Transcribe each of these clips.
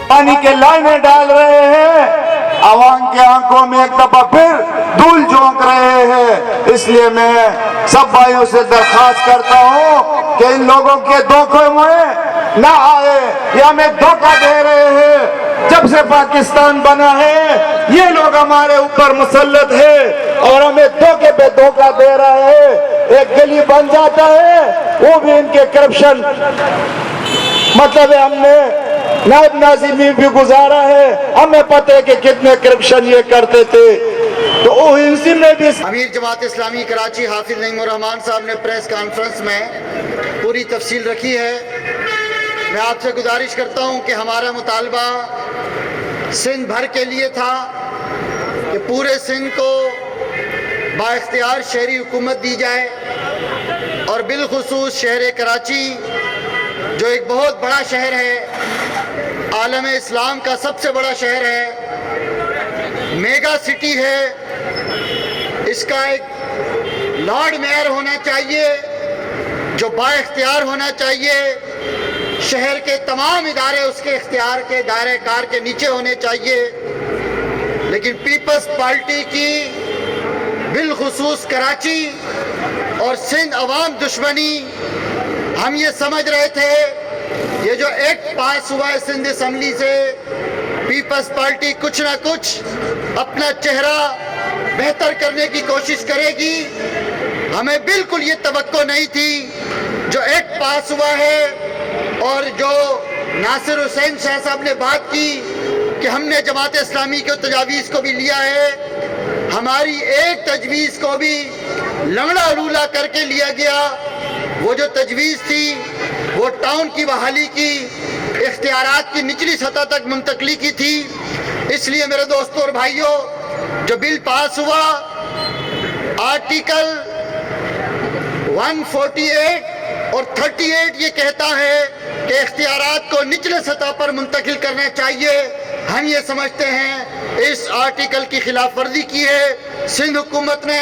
पानी के लाइनें डाल रहे हैं, आवाम की आंखों में एक दफा फिर धूल झोंक रहे हैं। इसलिए मैं सब भाइयों से दरखास्त करता हूं कि इन लोगों के धोखे में ना आए, ये हमें धोखा दे रहे हैं। जब से पाकिस्तान बना है ये लोग हमारे ऊपर मुसल्लत है और हमें धोखे पे धोखा दे रहे हैं। एक गली बन जाता है वो भी इनके करप्शन, मतलब है हमने नायब नाज़िम में भी गुजारा है, हमें पता है कि कितने करप्शन ये करते थे। तो ओएनसी ने भी अमीर जमात इस्लामी कराची हाफिज नईमुर रहमान साहब ने प्रेस कॉन्फ्रेंस में पूरी तफसील रखी है। मैं आपसे गुजारिश करता हूं कि हमारा मुतालबा सिंध भर के लिए था कि पूरे सिंध को बाइख्तियार शहरी हुकूमत दी जाए और बिलखुसूस शहर कराची जो एक बहुत बड़ा शहर है, आलम इस्लाम का सबसे बड़ा शहर है, मेगा सिटी है, इसका एक लॉर्ड मेयर होना चाहिए जो बाइख्तियार होना चाहिए। शहर के तमाम इदारे उसके इख्तियार के दायरे कार के नीचे होने चाहिए। लेकिन पीपल्स पार्टी की बिलखुसूस कराची और सिंध अवाम दुश्मनी, हम ये समझ रहे थे ये जो एक्ट पास हुआ है सिंध असम्बली से, पीपल्स पार्टी कुछ ना कुछ अपना चेहरा बेहतर करने की कोशिश करेगी। हमें बिल्कुल ये तवक्को नहीं थी जो एक्ट पास हुआ है और जो नासिर हुसैन शाह साहब ने बात की कि हमने जमात इस्लामी के तजावीज़ को भी लिया है, हमारी एक तजवीज़ को भी लंगड़ा लूला करके लिया गया। वो जो तजवीज़ थी वो टाउन की बहाली की, इख्तियारात की निचली सतह तक मुंतकली की थी। इसलिए मेरे दोस्तों और भाइयों, जो बिल पास हुआ आर्टिकल 148 और 38 ये कहता है कि इख्तियारात को निचले सतह पर मुंतकिल करना चाहिए। हम ये समझते हैं इस आर्टिकल की खिलाफ वर्जी की है। सिंध हुकूमत ने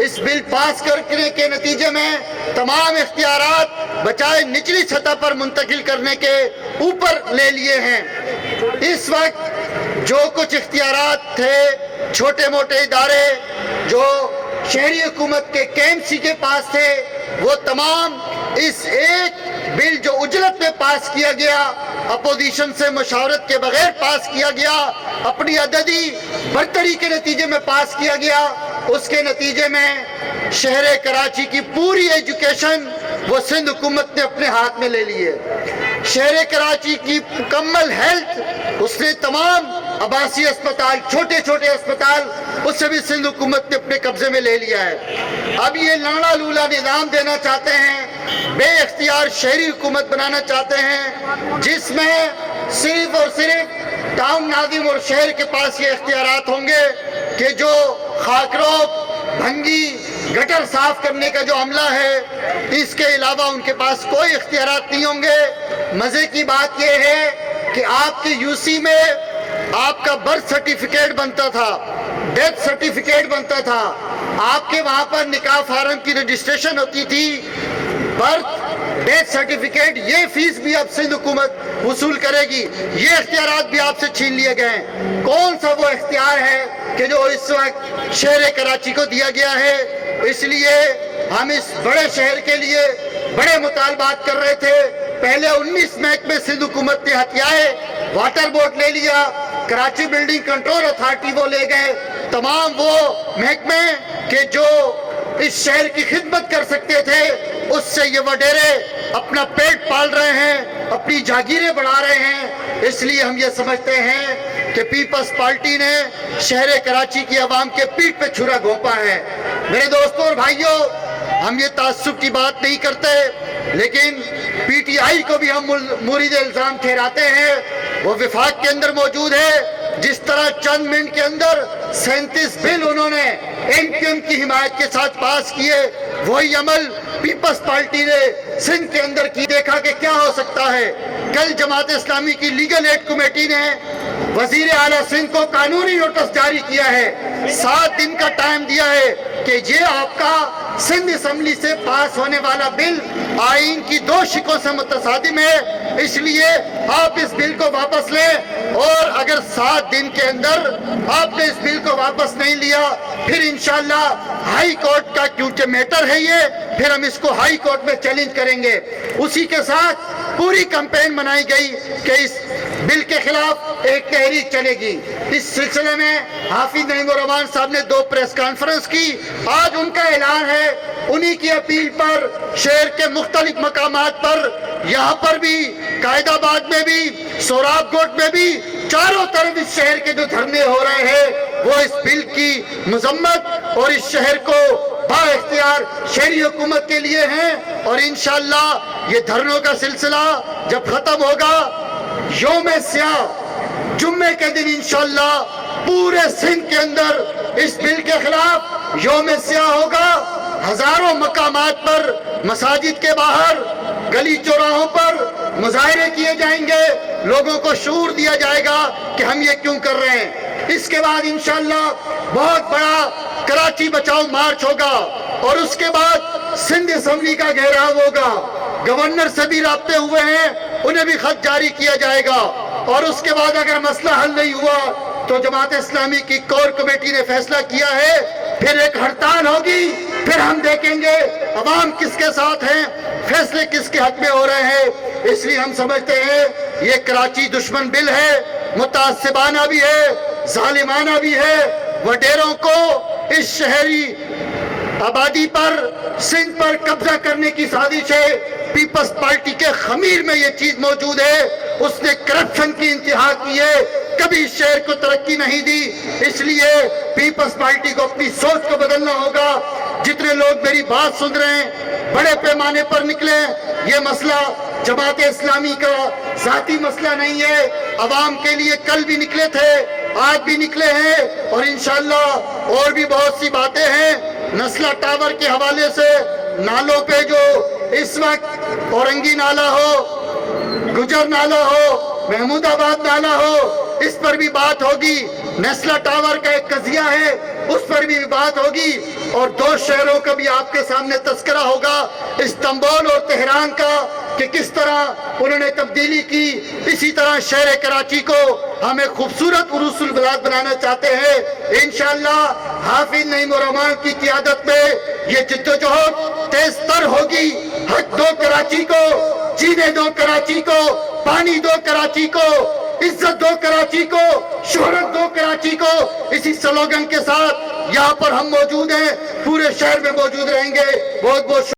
इस बिल पास करने के नतीजे में तमाम इख्तियारात बचाए निचली सतह पर मुंतकिल करने के ऊपर ले लिए हैं। इस वक्त जो कुछ इख्तियारात थे, छोटे मोटे इदारे जो शहरी हुकूमत के KMC के पास थे, वो तमाम इस एक बिल जो उजलत में पास किया गया, अपोजिशन से मशावरत के बगैर पास किया गया, अपनी अददी बरतरी के नतीजे में पास किया गया, उसके नतीजे में शहर कराची की पूरी एजुकेशन वो सिंध हुकूमत ने अपने हाथ में ले ली है। शहर कराची की मुकम्मल हेल्थ, उसने तमाम आबासी अस्पताल, छोटे छोटे अस्पताल, उससे भी सिंध हुकूमत ने अपने कब्जे में ले लिया है। अब ये लंगड़ा लूला निज़ाम देना चाहते हैं, बे इख्तियार शहरी हुकूमत बनाना चाहते हैं, जिसमें सिर्फ और सिर्फ टाउन नाज़िम और शहर के पास ये इख्तियारात होंगे कि जो खाकरोब, भंगी, गटर साफ करने का जो अमला है, इसके अलावा उनके पास कोई इख्तियारात नहीं होंगे। मजे की बात यह है कि आपके यूसी में आपका बर्थ सर्टिफिकेट बनता था, डेथ सर्टिफिकेट बनता था, आपके वहां पर निकाह फार्म की रजिस्ट्रेशन होती थी, बर्थ डेथ सर्टिफिकेट, ये फीस भी अब सिंध हुकूमत वसूल करेगी। ये इख्तियारात भी आपसे छीन लिए गए। कौन सा वो इख्तियार है कि जो इस वक्त शहर कराची को दिया गया है? इसलिए हम इस बड़े शहर के लिए बड़े मुतालबात कर रहे थे। पहले 19 महकमे सिंध हुकूमत ने हथियाए, वाटर बोर्ड ले लिया, कराची बिल्डिंग कंट्रोल अथॉरिटी वो ले गए, तमाम वो महकमे के जो इस शहर की खिदमत कर सकते थे, उससे ये वडेरे अपना पेट पाल रहे हैं, अपनी जागीरें बढ़ा रहे हैं। इसलिए हम ये समझते हैं कि पीपल्स पार्टी ने शहर कराची की आवाम के पीठ पे छुरा घोंपा है। मेरे दोस्तों और भाइयों, हम ये ताज्जुब की बात नहीं करते, लेकिन PTI को भी हम मुरीद इल्जाम ठहराते हैं। वो विफाक के अंदर मौजूद है। जिस तरह चंद मिनट के अंदर 37 बिल उन्होंने MQM की हिमायत के साथ पास किए, वही अमल पीपल्स पार्टी ने सिंध के अंदर की। देखा कि क्या हो सकता है। कल जमात इस्लामी की लीगल एड कमेटी ने वजीर आला सिंध को कानूनी नोटिस जारी किया है, 7 दिन का टाइम दिया है कि ये आपका सिंध असम्बली से पास होने वाला बिल आइन की 2 शिकों से मुतसादिम है, इसलिए आप इस बिल को वापस लें। और अगर 7 दिन के अंदर आपने इस बिल को वापस नहीं लिया, फिर इंशाल्लाह हाई कोर्ट का, क्योंकि मैटर है ये, फिर हम इसको हाई कोर्ट में चैलेंज करेंगे। उसी के साथ पूरी कैंपेन बनाई गई कि इस बिल के खिलाफ एक तहरीक चलेगी। इस सिलसिले में हाफिज नईम रहमान साहब ने 2 प्रेस कॉन्फ्रेंस की। आज उनका ऐलान है, उन्हीं की अपील पर शहर के मुख्तलिफ मकामात पर, यहाँ पर भी, कायदाबाद में भी, सोराबकोट में भी, चारों तरफ इस शहर के जो धरने हो रहे हैं वो इस बिल की मजम्मत और इस शहर को बाइख्तियार शहरी हुकूमत के लिए हैं। और इंशाअल्लाह ये धरनों का सिलसिला जब खत्म होगा, यौम स्याह जुम्मे के दिन इंशाअल्लाह पूरे सिंध के अंदर इस बिल के खिलाफ यौम स्याह होगा। हजारों मकामात पर, मसाजिद के बाहर, गली चौराहों पर मुजाहरे किए जाएंगे, लोगों को शऊर दिया जाएगा कि हम ये क्यों कर रहे हैं। इसके बाद इंशाअल्लाह बहुत बड़ा कराची बचाओ मार्च होगा और उसके बाद सिंध असम्बली का घेराव होगा। गवर्नर से भी राब्ते हुए हैं, उन्हें भी खत जारी किया जाएगा। और उसके बाद अगर मसला हल नहीं हुआ तो जमात इस्लामी की कोर कमेटी ने फैसला किया है, फिर एक हड़ताल होगी, फिर हम देखेंगे अवाम किसके साथ हैं, फैसले किसके हक में हो रहे हैं। इसलिए हम समझते हैं ये कराची दुश्मन बिल है, मुतासिबाना भी है, जालिमाना भी है, वडेरों को इस शहरी आबादी पर, सिंध पर कब्जा करने की साजिश है। पीपल्स पार्टी के खमीर में ये चीज मौजूद है, उसने करप्शन की इंतहा की है, कभी इस शहर को तरक्की नहीं दी। इसलिए पीपल्स पार्टी को अपनी सोच को बदलना होगा। जितने लोग मेरी बात सुन रहे हैं, बड़े पैमाने पर निकले। ये मसला जमात इस्लामी का जाती मसला नहीं है, अवाम के लिए कल भी निकले थे, आज भी निकले हैं और इंशाअल्लाह और भी बहुत सी बातें हैं। नस्ला टावर के हवाले से नालों पे जो इस वक्त औरंगी नाला हो, गुजर नाला हो, महमूदाबाद नाला हो, इस पर भी बात होगी। नस्ला टावर का एक कजिया है, उस पर भी बात होगी। और 2 शहरों का भी आपके सामने तस्करा होगा, इस्तांबुल और तेहरान का, कि किस तरह उन्होंने तब्दीली की। इसी तरह शहर कराची को हम एक खूबसूरत उरूसुल बलाद बनाना चाहते हैं। इंशाअल्लाह हाफिज नईम रहमान की क़ियादत में ये जिद्दोजहद तेज तर होगी। हक दो कराची को, जीने दो कराची को, पानी दो कराची को, इज्जत दो कराची को, शोहरत दो कराची को। इसी स्लोगन के साथ यहाँ पर हम मौजूद हैं, पूरे शहर में मौजूद रहेंगे। बहुत बहुत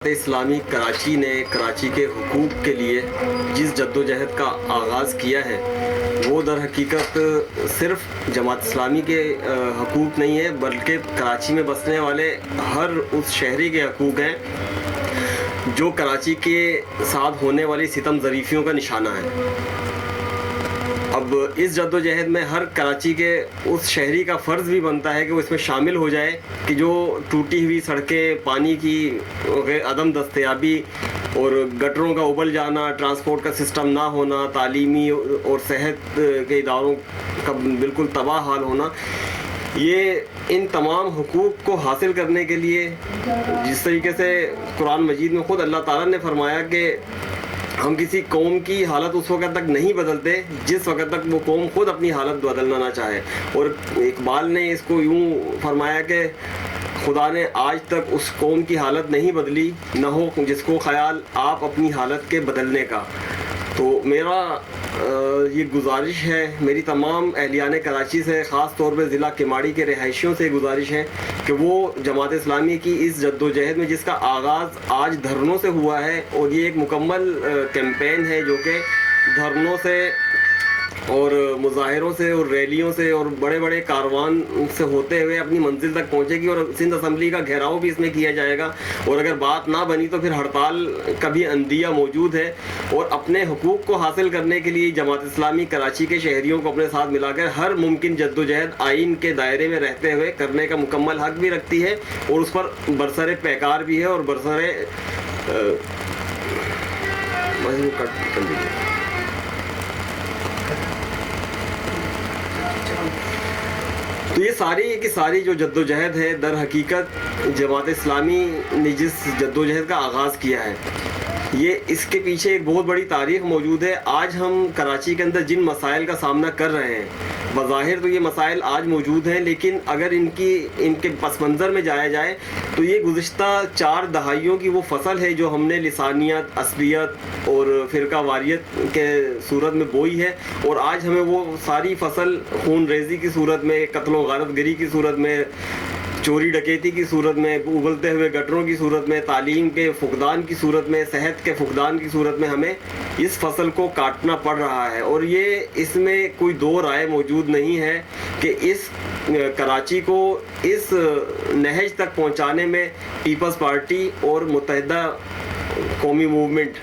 इस्लामी कराची ने कराची के हुकूक के लिए जिस जद्दोजहद का आगाज़ किया है वो दर हकीकत सिर्फ जमात इस्लामी के हकूक़ नहीं है, बल्कि कराची में बसने वाले हर उस शहरी के हकूक़ हैं जो कराची के साथ होने वाली सितम ज़रीफ़ियों का निशाना है। अब इस जद्दोजहद में हर कराची के उस शहरी का फ़र्ज़ भी बनता है कि वो इसमें शामिल हो जाए कि जो टूटी हुई सड़कें, पानी की अदम दस्तयाबी और गटरों का उबल जाना, ट्रांसपोर्ट का सिस्टम ना होना, तालीमी और सेहत के इदारों का बिल्कुल तबाह हाल होना, ये इन तमाम हुकूक को हासिल करने के लिए जिस तरीके से कुरान मजीद में ख़ुद अल्लाह ताला ने फरमाया कि हम किसी कौम की हालत उस वक्त तक नहीं बदलते जिस वक्त तक वो कौम खुद अपनी हालत बदलना ना चाहे। और इकबाल ने इसको यूँ फरमाया कि खुदा ने आज तक उस कौम की हालत नहीं बदली, न हो जिसको ख्याल आप अपनी हालत के बदलने का। तो मेरा ये गुजारिश है, मेरी तमाम अहलियान कराची से, ख़ास तौर पे ज़िला किमाड़ी के रिहायशियों से गुजारिश है कि वो जमात इस्लामी की इस जद्दोजहद में जिसका आगाज़ आज धरनों से हुआ है, और ये एक मुकम्मल कैंपेन है जो कि धरनों से और मुजाहिरों से और रैलियों से और बड़े बड़े कारवान से होते हुए अपनी मंजिल तक पहुंचेगी और सिंध असम्बली का घेराव भी इसमें किया जाएगा। और अगर बात ना बनी तो फिर हड़ताल का भी अंदिया मौजूद है। और अपने हुकूक को हासिल करने के लिए जमात इस्लामी कराची के शहरियों को अपने साथ मिलाकर हर मुमकिन जद्दोजहद आइन के दायरे में रहते हुए करने का मुकम्मल हक भी रखती है और उस पर बरसरे पैकार भी है और बरसरे थोड़ा सा वो कट कर दीजिए। तो ये सारी की सारी जो जद्दोजहद है, दर हकीकत जमात इस्लामी ने जिस जद्दोजहद का आगाज़ किया है, ये इसके पीछे एक बहुत बड़ी तारीख़ मौजूद है। आज हम कराची के अंदर जिन मसाइल का सामना कर रहे हैं, बज़ाहिर तो ये मसाइल आज मौजूद हैं, लेकिन अगर इनके पस मंज़र में जाया जाए तो ये गुज़िश्ता 4 दहाइयों की वो फसल है जो हमने लिसानियत, असबियत और फ़िरका वारियत के सूरत में बोई है, और आज हमें वो सारी फसल खून रेज़ी की सूरत में, कत्ल व गारतगरी की सूरत में, चोरी डकैती की सूरत में, उबलते हुए गटरों की सूरत में, तालीम के फुकदान की सूरत में, सेहत के फुकदान की सूरत में हमें इस फसल को काटना पड़ रहा है। और ये इसमें कोई दो राय मौजूद नहीं है कि इस कराची को इस नहज तक पहुंचाने में पीपल्स पार्टी और मुत्तहिदा कौमी मूवमेंट,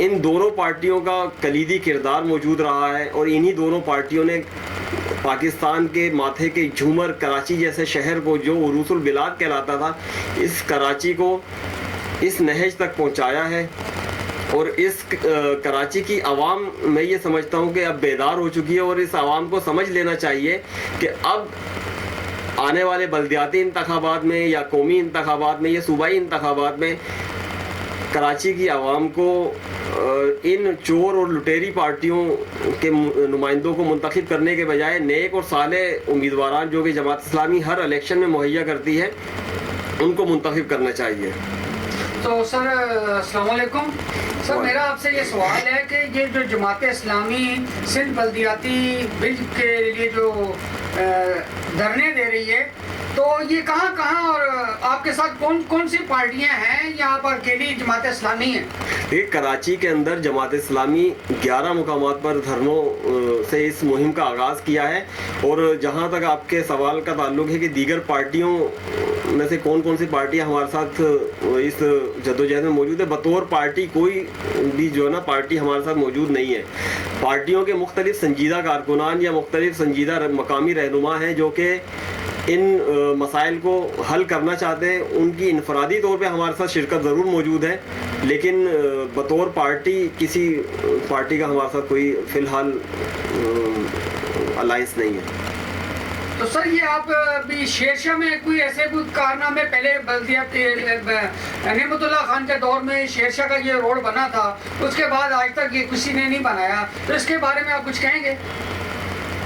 इन दोनों पार्टियों का कलीदी किरदार मौजूद रहा है, और इन्हीं दोनों पार्टियों ने पाकिस्तान के माथे के झूमर कराची जैसे शहर को, जो उरूसुल बिलाद कहलाता था, इस कराची को इस नहज तक पहुंचाया है। और इस कराची की आवाम, मैं ये समझता हूँ कि अब बेदार हो चुकी है, और इस आवाम को समझ लेना चाहिए कि अब आने वाले बल्दियाती इंतखाबात में या कौमी इंतखाबात में या सूबाई इंतखाबात में कराची की आवाम को इन चोर और लुटेरी पार्टियों के नुमाइंदों को मुंतखब करने के बजाय नेक और सालेह उम्मीदवार जो कि जमात इस्लामी हर इलेक्शन में मुहैया करती है, उनको मुंतखब करना चाहिए। तो सर अस्सलाम वालेकुम सर, मेरा आपसे ये सवाल है कि ये जो जमात इस्लामी सिंध बल्दियाती बिल के लिए जो धरने दे रही है, तो ये कहाँ कहाँ और आपके साथ कौन कौन सी पार्टियां हैं, या आप अकेली जमात इस्लामी हैं? देखिए, कराची के अंदर जमात इस्लामी 11 मुकामात पर धरनों से इस मुहिम का आगाज़ किया है। और जहाँ तक आपके सवाल का ताल्लुक है कि दीगर पार्टियों में से कौन कौन सी पार्टियां हमारे साथ इस जद्दोजहद में मौजूद है, बतौर पार्टी कोई भी जो है ना पार्टी हमारे साथ मौजूद नहीं है। पार्टियों के मुख्तलिफ संजीदा कारकुनान या मुख्तलिफ संजीदा मकामी रहनुमा हैं जो कि इन मसाइल को हल करना चाहते हैं। उनकी इनफरादी तौर पे हमारे साथ शिरकत ज़रूर मौजूद है, लेकिन बतौर पार्टी किसी पार्टी का हमारे साथ कोई फ़िलहाल अलायंस नहीं है। तो सर ये आप अभी शेरशाह में कोई ऐसे कोई कारनामे, पहले बल्दियाती नेमतुल्ला खान के दौर में शेरशाह का ये रोड बना था, उसके बाद आज तक ये किसी ने नहीं बनाया, तो इसके बारे में आप कुछ कहेंगे?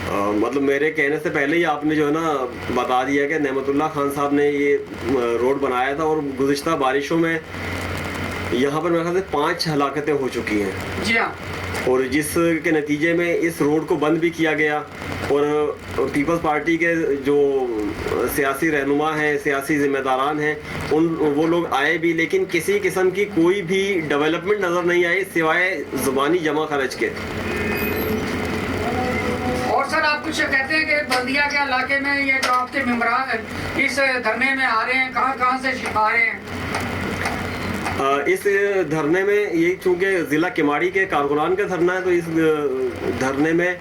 मतलब मेरे कहने से पहले ही आपने जो है ना बता दिया कि नेमतुल्ला खान साहब ने ये रोड बनाया था, और गुज़िश्ता बारिशों में यहाँ पर मेरे ख्याल से 5 हलाकतें हो चुकी हैं। जी हाँ। और जिसके नतीजे में इस रोड को बंद भी किया गया, और पीपल्स पार्टी के जो सियासी रहनुमा हैं, सियासी ज़िम्मेदारान हैं, वो लोग आए भी, लेकिन किसी किस्म की कोई भी डेवलपमेंट नज़र नहीं आई सिवाय ज़ुबानी जमा खर्च के। और सर आप कुछ कहते हैं कि बल्दिया के इलाके में ये जो आपके मेंबरान इस धरने में आ रहे हैं, कहाँ कहाँ से आ रहे हैं? इस धरने में ये चूँकि ज़िला किमाड़ी के कारकुनान का धरना है, तो इस धरने में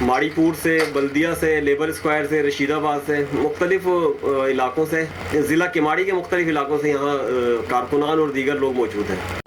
माड़ीपुर से, बल्दिया से, लेबर स्क्वायर से, रशीदाबाद से, मुख्तलिफ इलाकों से, ज़िला किमाड़ी के मुख्तलिफ इलाकों से यहाँ कारकुनान और दीगर लोग मौजूद हैं।